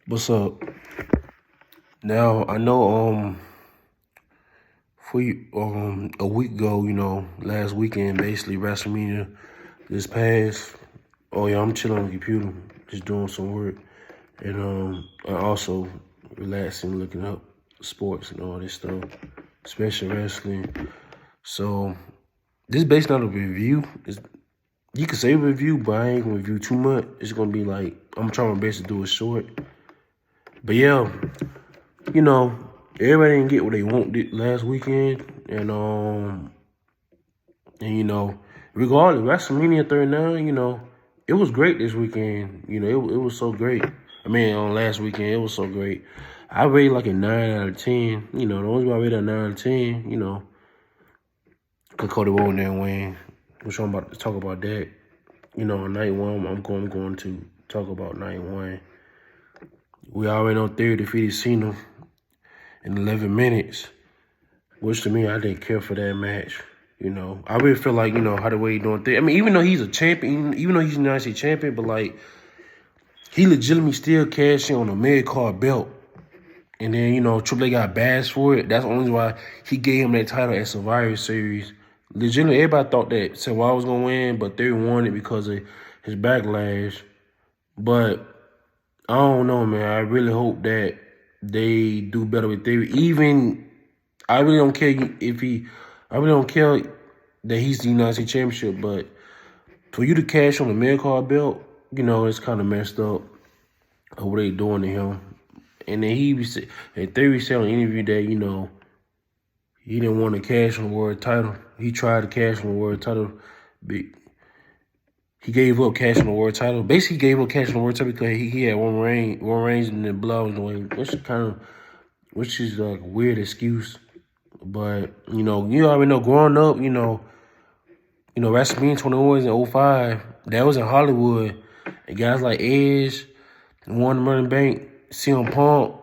What's up? Now I know a week ago, last weekend, basically WrestleMania this past. Oh yeah, I'm chilling on the computer, just doing some work, and and also relaxing, looking up sports and all this stuff, especially wrestling. So this is based on a review. You could say review, but I ain't gonna review too much. It's gonna be like I'm trying my best to do it short. But yeah, you know, everybody didn't get what they wanted last weekend, and regardless, WrestleMania 39, it was great this weekend. It was so great. I mean, on last weekend, it was so great. I rated like a 9 out of 10. The only reason I rated a 9 out of 10, because Cody Rhodes didn't win. Which I'm about to talk about that. On night one, I'm going to talk about night one. We already know Theory defeated Cena in 11 minutes, which to me, I didn't care for that match. I really feel like, how the way he doing things. I mean, even though he's a champion, even though he's a United States champion, but like, he legitimately still cashing on a mid-card belt. And then, Triple H got bashed for it. That's the only why he gave him that title at Survivor Series. Legitimately, everybody thought that Sawyer was going to win, but Theory won it because of his backlash. But I don't know, man. I really hope that they do better with Theory. I really don't care I really don't care that he's the United States Championship, but for you to cash on the mid-card belt, it's kind of messed up what they doing to him. And then Theory said on the interview that, he didn't want to cash on the world title. He tried to cash on the world title. He gave up cash on the world title. Basically, he gave up cash on the world title because he had one range and then blood was the way, which is like a weird excuse. But, you already know growing up, WrestleMania 21 in 05, that was in Hollywood. And guys like Edge, Warren Running Bank, CM Punk,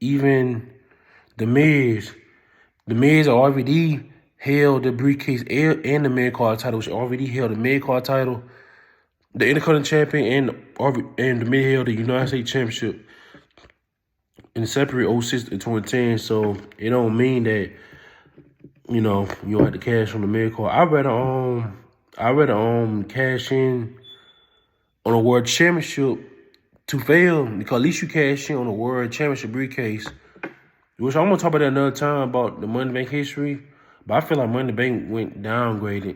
even The Miz. The Miz or RVD held the briefcase and the mid-card title, which RVD held the mid-card title, the Intercontinental Champion, and the Miz held the United States Championship in the separate 06 and 2010. So it don't mean that, you don't have to cash on the mid-card. I rather cash in on a world championship to fail, because at least you cash in on a world championship briefcase. Which I'm gonna talk about that another time about the Money Bank history, but I feel like Money Bank went downgraded.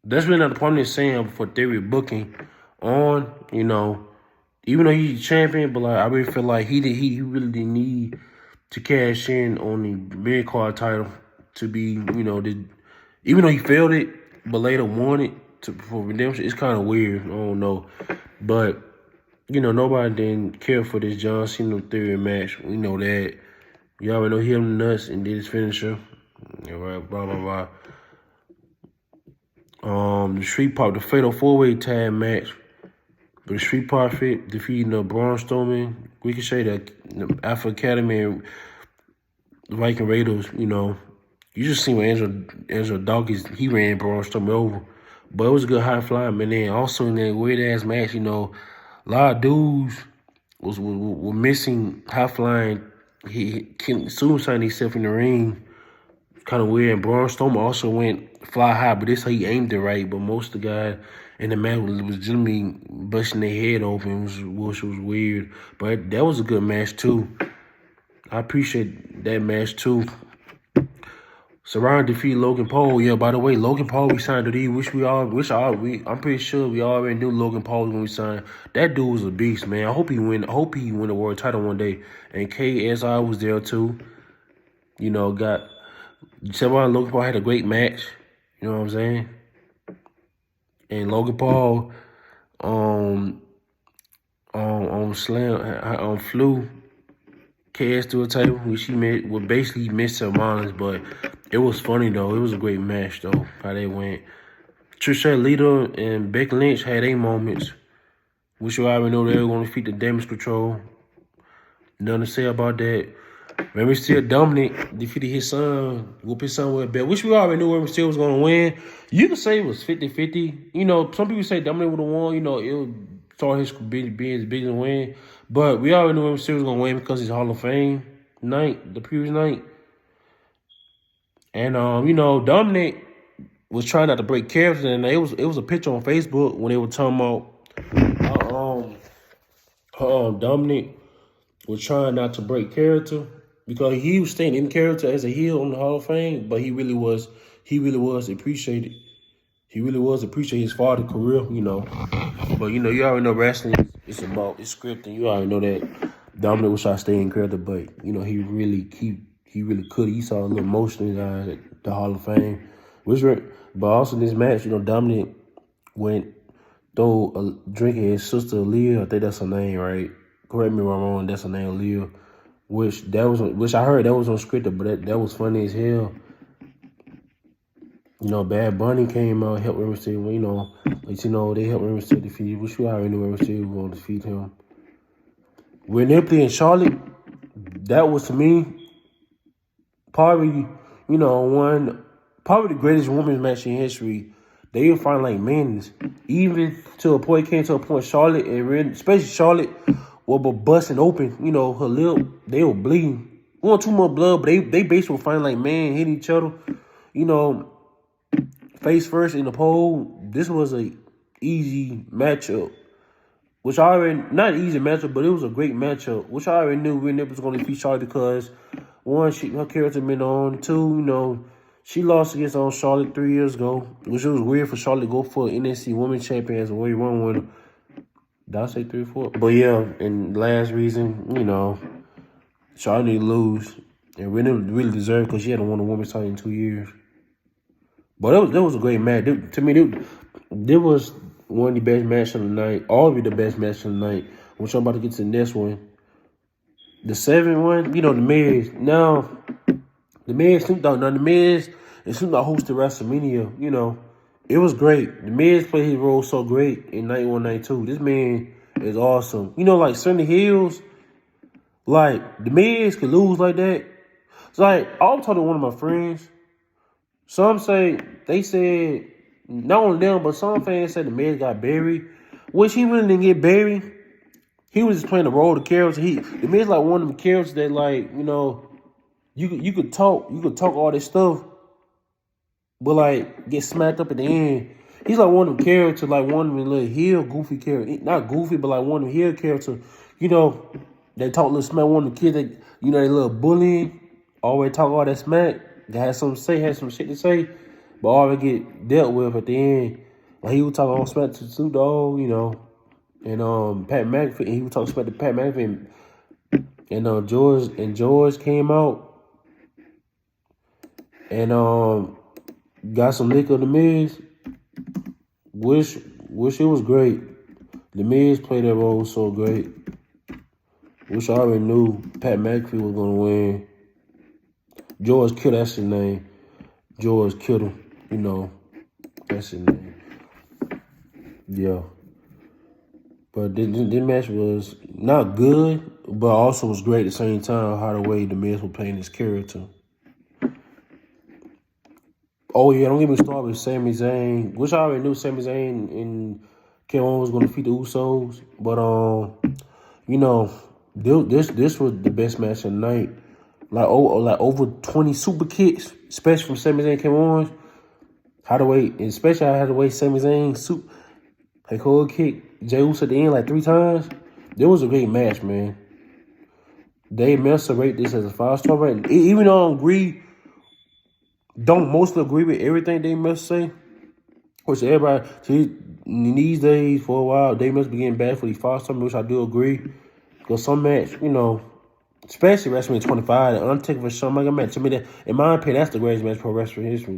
That's really not the point they're saying for Theory booking on, even though he's champion, but like I really feel like he really didn't need to cash in on the mid card title to be, even though he failed it, but later won it for redemption. It's kind of weird. I don't know, but nobody didn't care for this John Cena Theory match. We know that. You already know he hit him nuts and did his finisher. All right, blah blah blah. The Fatal 4-Way Tag match. But the Street Profit defeating the Braun Strowman, Ricochet, the Alpha Academy, and Viking Raiders. You just see when Angelo Dawkins, he ran Braun Strowman over. But it was a good high fly. And then also in that weird ass match, a lot of dudes were missing high flying. He suicide himself in the ring. Kind of weird. And Braun Strowman also went fly high, but this how he aimed it right. But most of the guys in the match was legitimately busting their head open, which was weird. But that was a good match too. I appreciate that match too. Serrano defeated Logan Paul. Yeah, by the way, Logan Paul we signed to the I'm pretty sure we already knew Logan Paul when we signed. That dude was a beast, man. I hope he win the world title one day. And KSI was there too. Serrano and Logan Paul had a great match. You know what I'm saying? And Logan Paul flew KS to a table, which basically missed Serrano's, but it was funny though. It was a great match though, how they went. Trish Lita and Becky Lynch had their moments, which you already know they were going to defeat the Damage Control. Nothing to say about that. Rey Mysterio Dominic defeated his son, whooped his son with a belt, which we already knew Rey Mysterio was going to win. You could say it was 50-50. Some people say Dominic would have won. start his being as big as win. But we already knew Mysterio was gonna win because it's Hall of Fame night, the previous night. And Dominic was trying not to break character, and it was a picture on Facebook when they were talking about Dominic was trying not to break character because he was staying in character as a heel on the Hall of Fame, but he really was appreciated. He really was appreciated his father's career, But you already know wrestling it's scripting. You already know that Dominic was trying to stay in character, but he really could. He saw a little motion in at the Hall of Fame, but also in this match, Dominic went throw a drink at his sister Aaliyah. I think that's her name, right? Correct me if I'm wrong. That's her name, Aaliyah. Which I heard that was unscripted, but that was funny as hell. Bad Bunny came out, helped Rey Mysterio. They helped Rey Mysterio defeat, which we already knew Rey Mysterio was going to defeat him. When Ripley and Charlotte, that was to me probably the greatest women's match in history. They even find like men's, even to a point Charlotte and Ren, especially Charlotte, were busting open. Her lip, they were bleeding. We want too much blood, but they basically were fighting like men, hitting each other. Face first in the pole. This was a easy matchup, which I already not an easy matchup, but it was a great matchup. Which I already knew Rhea was going to defeat Charlotte because one, her character been on. Two, she lost against Charlotte 3 years ago, which was weird for Charlotte to go for NXT Women's Champion as a Royal Rumble winner. Did I say 3 or 4? But yeah, and last reason, Charlotte didn't lose, and really deserved because she hadn't won a women's title in 2 years. But that was a great match. To me, it was one of the best matches of the night. Already the best match of the night. Which I'm about to get to the next one. The 7th one, The Miz. Now, The Miz, Snoop Dogg. Now, The Miz and Snoop Dogg hosted WrestleMania. It was great. The Miz played his role so great in 91, 92. This man is awesome. Like Sunny Hills, like, The Miz could lose like that. It's like, I was talking to one of my friends. They said, not only them, but some fans said The Miz got buried, which he really didn't get buried. He was just playing the role of the character. The Miz like one of them characters that you could talk all this stuff, but like get smacked up at the end. He's like one of them characters, like one of them little heel goofy character, not goofy, but like one of them heel characters. They talk a little smack. One of the kids that they little bullying, always talk all that smack. They had something to say, had some shit to say, but always get dealt with at the end. Like he would talk on smack to Snoop Dogg, and Pat McAfee. He would talk smack to Pat McAfee, and George came out and got some lick of The Miz, which it was great. The Miz played that role so great. Which I already knew Pat McAfee was gonna win. George Kittle, that's his name. George Kittle, that's his name. Yeah. But this match was not good, but also was great at the same time, how the way The Miz was playing his character. Oh, yeah, don't get me started with Sami Zayn, which I already knew Sami Zayn and Kevin Owens was going to defeat the Usos. But, this was the best match of the night. Like over 20 super kicks, especially from Sami Zayn and Kevin Owens. How the way Sami Zayn hold kick Jey Uso at the end like 3 times. It was a great match, man. They must rate this as a 5-star rating. Even though I don't mostly agree with everything they must say. Which everybody, in these days, for a while, they must be getting bad for these 5-star, which I do agree. Because some match, especially WrestleMania 25, the Undertaker vs. Shawn Michaels match. To me, that, in my opinion, that's the greatest match for wrestling history.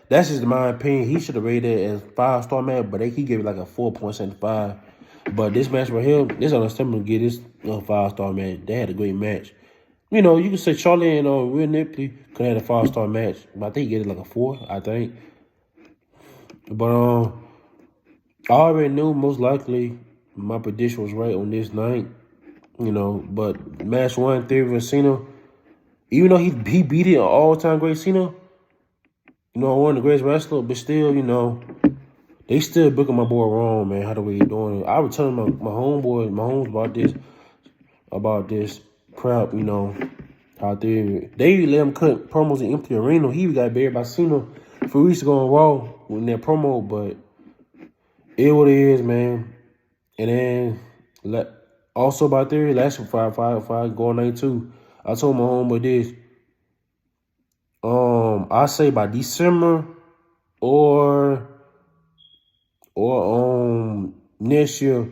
That's just my opinion. He should have rated it as 5-star match, but he gave it like a 4.75. But this match right here, this understandable to get this 5-star match. They had a great match. You can say Charlie and Rhea Ripley could have had a 5-star match, but I think he gave it like a 4, I think. But I already knew most likely my prediction was right on this night. But match 1, Theory vs. Cena, even though he beat it an all-time great Cena, one of the greatest wrestlers, but still, They still booking my boy wrong, man. How the way he doing it? I was telling my homeboy, my homies about this prep, out there. They let him cut promos in empty arena. He got buried by Cena for weeks ago on Raw in that promo, but it what it is, man. And then also about there, last five going 92. I told my homeboy this. I say by December or next year,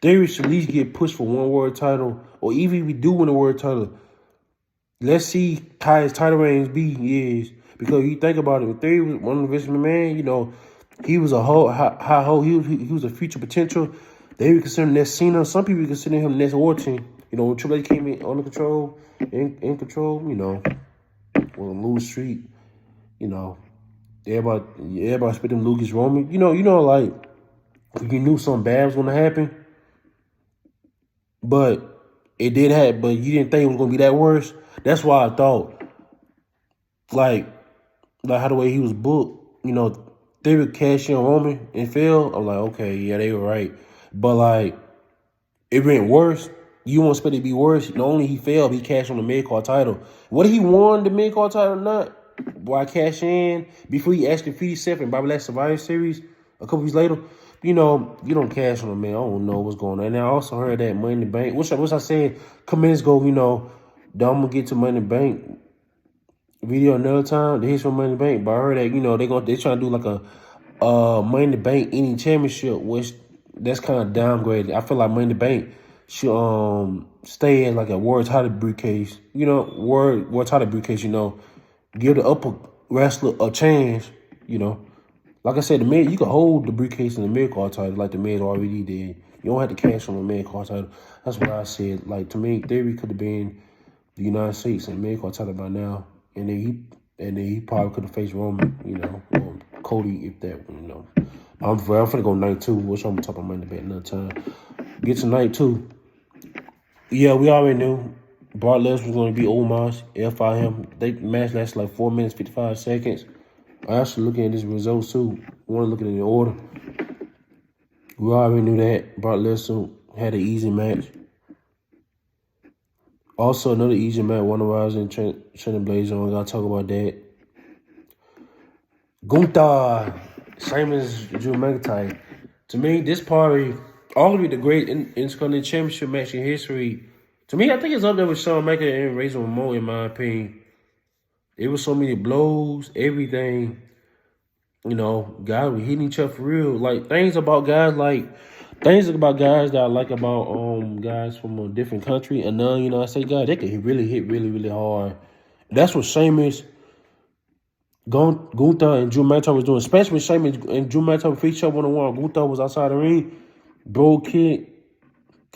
Theory should at least get pushed for one world title, or even if we do win a world title, let's see how his title reigns is. Because you think about it, if Theory was one of the man, he was a high he was a future potential. They would consider him next Cena. Some people consider him next Orton. When Triple H came in under control, in control, on Lewis Street, everybody expected him Lucas Roman. Like you knew something bad was gonna happen, but it did happen. But you didn't think it was gonna be that worse. That's why I thought, like how the way he was booked, they would cash in on Roman and fail. I'm like, okay, yeah, they were right. But like, it went worse. You won't expect it to be worse. Not only he failed, he cashed on the mid-card title. Whether he won the mid-card title or not, why cash in before he actually defeated himself in Bobby Lashley Survivor Series a couple weeks later, you don't cash on him, man. I don't know what's going on. And I also heard that Money in the Bank, which I said a couple minutes ago, I'm going to get to Money in the Bank video another time. The hits from Money in the Bank. But I heard that, they're trying to do like a Money in the Bank any championship, which that's kind of downgraded. I feel like Money in the Bank should stay in like a world title briefcase. World title briefcase, give the upper wrestler a chance, Like I said, the Miz, you can hold the briefcase in the mid-card title like the Miz already did. You don't have to cash on the mid-card title. That's what I said. Like, to me, Theory could have been the United States and mid-card title by now. And then he probably could have faced Roman, or Cody if that, I'm finna go night 2, which I'm gonna talk about Money in the Bank another time. Get to night 2. Yeah, we already knew Brock Lesnar was going to be Omos, F.I. him. They match lasted like 4 minutes, 55 seconds. I actually looking at these results too. Want to look at it in order. We already knew that Brock Lesnar had an easy match. Also, another easy match, Wonder Rousey and Trent Blazer. I gotta talk about that. Gunther, Sheamus, Drew McIntyre. To me, this probably arguably the great Intercontinental Championship match in history. To me, I think it's up there with Shawn Michaels and Razor Ramon, in my opinion. It was so many blows, everything. Guys were hitting each other for real. Like, things about guys that I like about guys from a different country and I say guys, they can really hit really, really hard. That's what Sheamus, Gunther, and Drew McIntyre was doing, especially when Sheamus and Drew McIntyre faced each other one-on-one. Gunther was outside the ring, bro kick,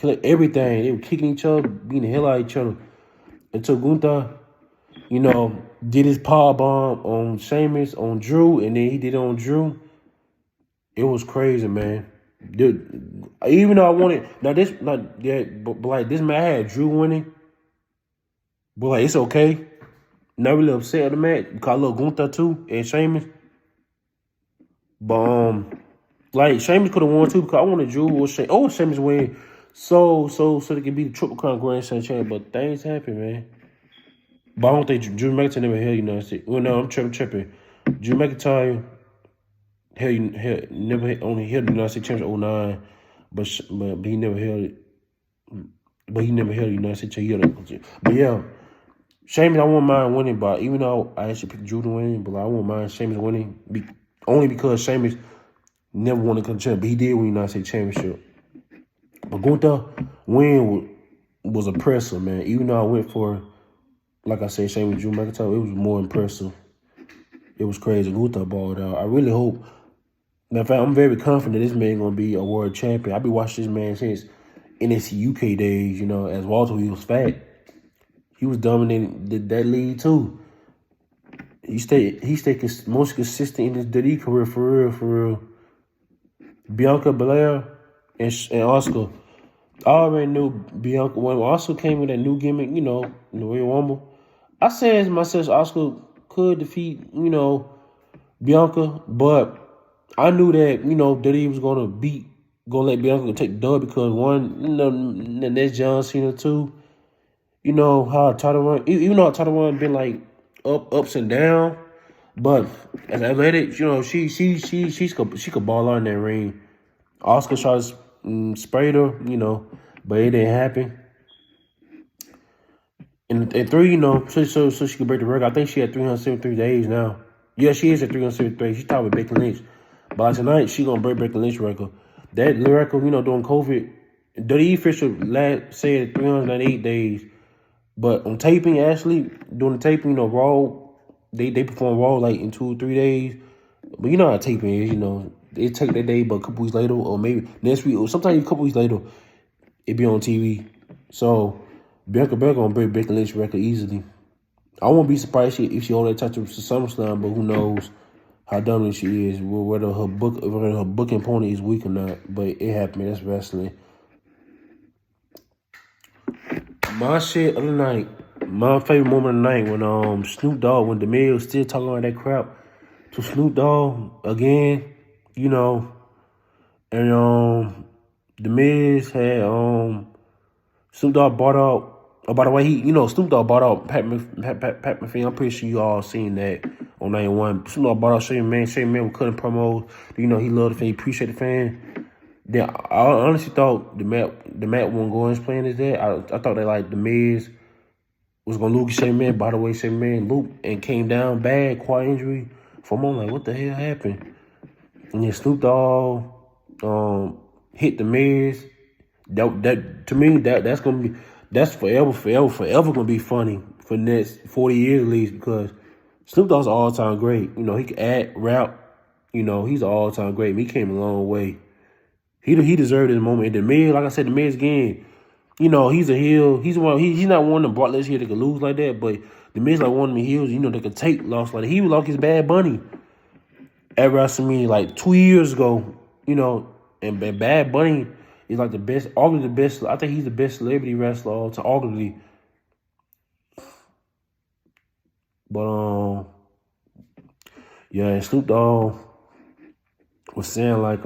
everything. They were kicking each other, beating the hell out of each other. Until Gunther, did his power bomb on Sheamus, on Drew, and then he did it on Drew. It was crazy, man. Dude, even though I wanted but like this man had Drew winning, but like it's okay. Not really upset at the match because I love Gunther too and Sheamus. But like Sheamus could have won too because I wanted Drew or Sheamus win so they could be the Triple Crown Grand Slam champion. But things happen, man. But I don't think Drew McIntyre never held United States. Well, no, I'm tripping. Drew McIntyre only held the United States Championship in 2009, but he never held it. But he never held the United States Championship. But yeah, Sheamus, I won't mind winning. But even though I actually picked Drew to win, but I won't mind Sheamus winning only because Sheamus never won the championship, but he did win the United States Championship. But Gunther win was impressive, man. Even though I went for, like I said, Sheamus, Drew McIntyre, it was more impressive. It was crazy. Gunther balled out. I really hope. Matter of fact, I'm very confident this man gonna be a world champion. I've been watching this man since NXT UK days. As Walter, he was fat. He was dominating that league too. He stayed most consistent in his WWE career for real. Bianca Belair and Asuka. I already knew Bianca when Asuka came with that new gimmick, in the Royal Rumble. I said to myself, Asuka could defeat, Bianca, but I knew that, that he was gonna let Bianca take the dub because one, and that's John Cena too. You know how title run, even though title run been like ups and down, but as athletic, she could ball out in that ring. Oscar tried to spray her, but it didn't happen. And three, so she could break the record. I think she had 373 days now. Yeah, she is at 373. She's tied with Becky Lynch. By tonight, she gonna break Becky Lynch record. That record, during COVID, WWE official said 398 days. But on taping, actually, doing the taping, Raw, they perform Raw like in 2 or 3 days. But you know how taping is, they take that day, but a couple weeks later, or maybe next week, or sometimes a couple weeks later, it be on TV. So Bianca Belair gonna break Becky Lynch record easily. I won't be surprised if she hold that title to SummerSlam, but who knows how dominant she is, whether her booking opponent is weak or not. But it happened. That's wrestling. My shit of the night, my favorite moment of the night when Snoop Dogg, when the Miz was still talking all that crap to Snoop Dogg again, and the Miz had Snoop Dogg bought out. Oh, by the way, Snoop Dogg bought out Pat McAfee. I'm pretty sure you all seen that on 91. Snoop Dogg bought out Shane Man. Shane Man was cutting promos. He loved the fan. He appreciate the fan. Then I honestly thought the Matt wasn't going as planned as that. I thought that like the Miz was gonna lose Shane Man. By the way, Shane Man looped and came down bad, quad injury. For a moment, like what the hell happened? And then Snoop Dogg hit the Miz. That to me that's forever gonna be funny for the next 40 years at least, because Snoop Dogg's an all-time great. He can act, rap. He's an all-time great. He came a long way. He deserved this moment. And the Miz, like I said, the Miz again, he's a heel. He's not one of the brought here that could lose like that, but the Miz like one of the heels, that could take loss like that. He was like his Bad Bunny at WrestleMania like 2 years ago, and Bad Bunny is like the best, arguably the best. I think he's the best celebrity wrestler all time, arguably. But yeah, and Snoop Dogg was saying like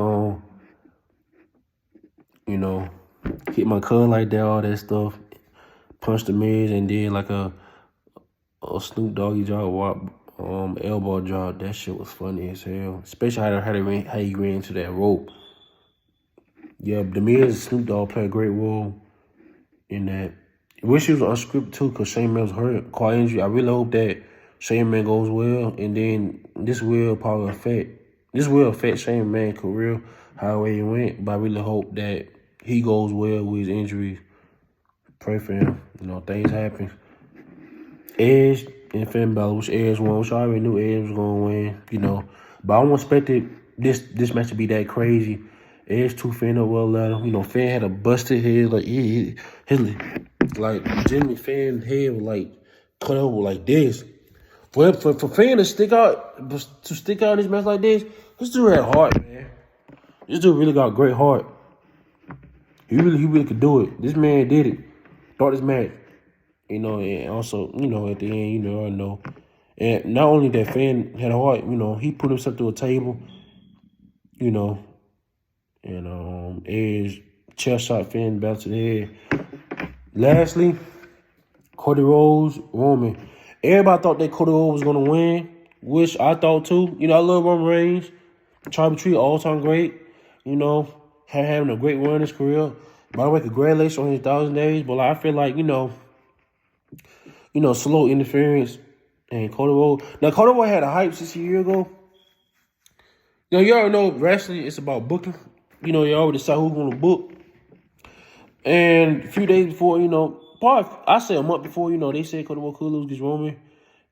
hit my cousin like that, all that stuff, punched the Miz, and did like a Snoop Doggy drop, elbow drop. That shit was funny as hell, especially how he ran into that rope. Yeah, the Miz and Snoop Dogg play a great role in that. I wish it was unscripted too, because Shane Man was hurt, quad injury. I really hope that Shane Man goes well, and then this will affect Shane Man's career, however he went. But I really hope that he goes well with his injuries. Pray for him. Things happen. Edge and Finn Balor, which Edge won, which I already knew Edge was gonna win, But I don't expect this match to be that crazy. Edge too Finn up well ladder. Finn had a busted head, like his like Jimmy Finn head was like cut over like this. For Finn to stick out in this match like this dude had heart, man. This dude really got great heart. He really could do it. This man did it. Start this match. And also, at the end, I know. And not only that Finn had a heart, he put himself to a table, and Edge chest shot Finn back to the head. Lastly, Cody Rhodes, Roman. Everybody thought that Cody Rhodes was going to win, which I thought too. I love Roman Reigns. Tribal Tree, all-time great. Having a great run in his career. By the way, congratulations on his 1,000 days. But I feel like, slow interference and Cody Rhodes. Now, Cody Rhodes had a hype 6 years ago. You already know wrestling, it's about booking. You already decide who's going to book. And a few days before, probably, I say a month before, they said Cody Rhodes could lose against Roman.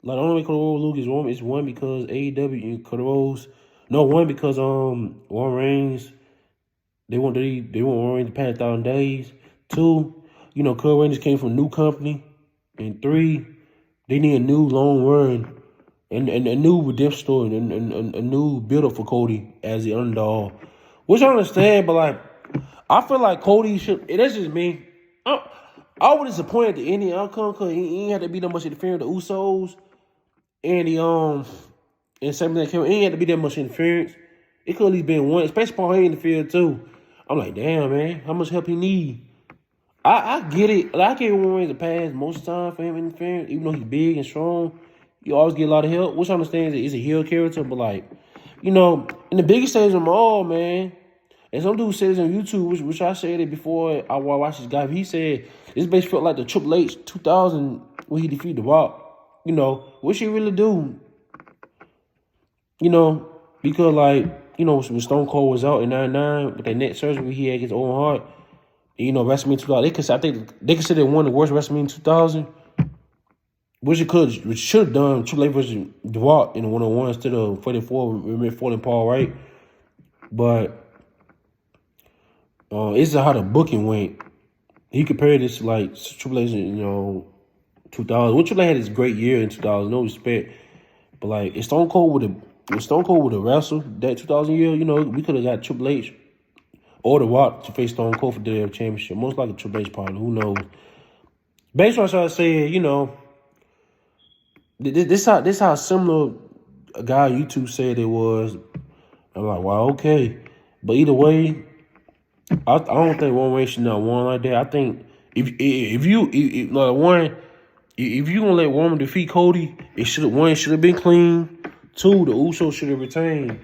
Like, the only way Cody Rhodes lose against Roman is one, because AEW and Cody Rhodes. No, one, because Roman Reigns, they want Roman Reigns to pass 1,000 days. Two, Cody Reigns came from a new company. And three, they need a new long run and a new redemption story and a new build-up for Cody as the underdog. Which I understand, but like, I feel like Cody should. That's just me. I was disappointed at the ending outcome, because he ain't had to be that much interference with the Usos and the and same thing. He ain't had to be that much interference. It could at least been one, especially Paul Heyman in the field too. I'm like, damn, man, how much help he need? I get it. Like, I give Roman Reigns a pass most of the time for him interfering, even though he's big and strong. You always get a lot of help, which I understand is a heel character, but like, in the biggest stage of them all, man. And some dude said this on YouTube, which I said it before I watched this guy. He said this basically felt like the Triple H 2000 when he defeated The Rock. What she really do? Because like, when Stone Cold was out in '99 with that neck surgery he had his own heart. WrestleMania 2000, I think they consider it one of the worst WrestleMania 2000, which should have done Triple H versus The Rock in a one-on-one instead of 44 with Mick Foley and Paul Wright. But it's how the booking went. He compared this to like Triple H, 2000. Which Triple H had his great year in 2000, no respect. But like, if Stone Cold would have wrestled that 2000 year, we could have got Triple H or The Rock to face Stone Cold for the championship. Most likely Triple H probably. Who knows? Based on what I said, this how similar a guy on YouTube said it was. I'm like, wow, okay. But either way, I don't think Roman Reigns should not won like that. I think if you gonna let Roman defeat Cody, it should have been clean. Two, the Usos should have retained.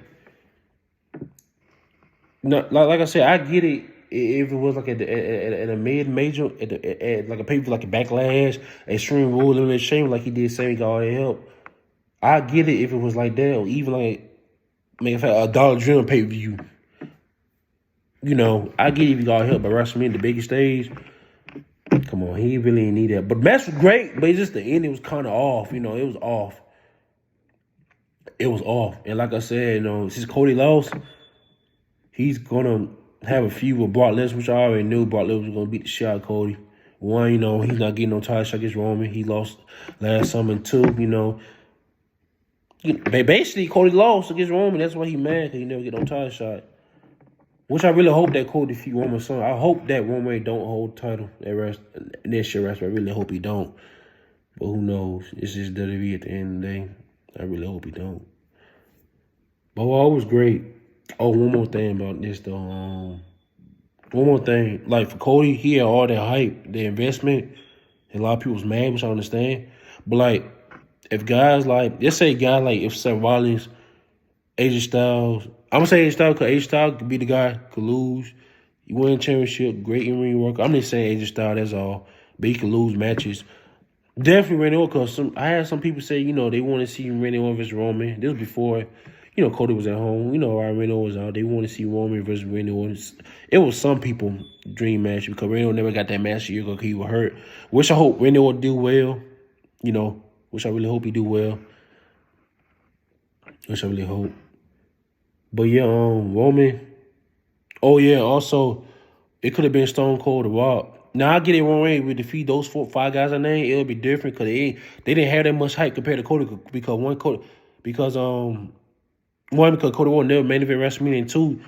No, like I said, I get it if it was like at a mid-major, at like a pay-per-view, like a Backlash, Extreme Rules, Elimination Shame, like he did say he got all that help. I get it if it was like that, or even like, a Dollar General pay-per-view. I get it if you got help, but WrestleMania, the biggest stage, come on, he really didn't need that. But the match was great, but it's just the ending was kind of off. It was off. It was off. And like I said, since Cody lost, he's going to have a feud with Brock Lesnar, which I already knew Brock Lesnar was going to beat the shit out of Cody. One, he's not getting no title shot against Roman. He lost last summer. And two, basically Cody lost against Roman. That's why he mad, because he never get no title shot. Which I really hope that Cody defeat Roman's son. I hope that Roman don't hold the title at next year wrestling. I really hope he don't. But who knows? It's just WWE at the end of the day. I really hope he don't. But it was great. Oh, one more thing about this though. One more thing. Like for Cody, he had all that hype, the investment. And a lot of people was mad, which I understand. But like, if guys like, let's say guys like if Seth Rollins, AJ Styles, I'm gonna say AJ Styles because AJ Styles could be the guy, could lose. He win championship, great in-ring work. I'm just saying AJ Styles, that's all. But he could lose matches. Definitely Randy Orton, because I had some people say, they want to see Randy Orton versus Roman. This was before, Cody was at home. Randy Orton was out. They want to see Roman versus Randy Orton. It was some people's dream match because Randy Orton never got that match a year ago because he was hurt. Which I hope Randy Orton do well. Which I really hope he do well. Which I really hope. But yeah, Roman. Oh yeah, also, it could have been Stone Cold or Rock. Now I get it, Roman Reigns would defeat those 5 guys I named. It'll be different because they didn't have that much hype compared to Cody because Cody Rhodes never main event WrestleMania, and two,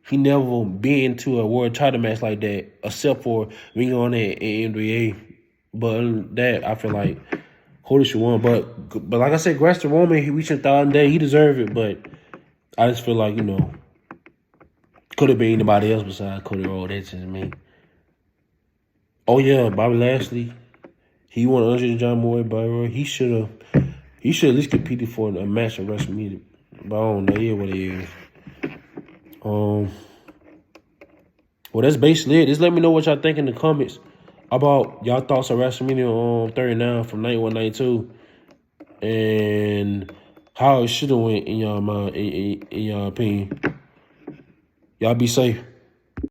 he never been to a world title match like that except for Ring of Honor and NBA. But other than that, I feel like Cody should win. But like I said, congrats to Roman. He reached 1,000 days. He deserved it. But I just feel like could have been anybody else besides Cody Rhodes. That's just me. Oh yeah, Bobby Lashley. He won Andre the Giant Boy Byron. He should at least competed for a match at WrestleMania. But I don't know. Yeah, what it is. Well, that's basically it. Just let me know what y'all think in the comments about y'all thoughts on WrestleMania 39 from 91-92 and how it should have went in y'all mind, in y'all opinion. Y'all be safe.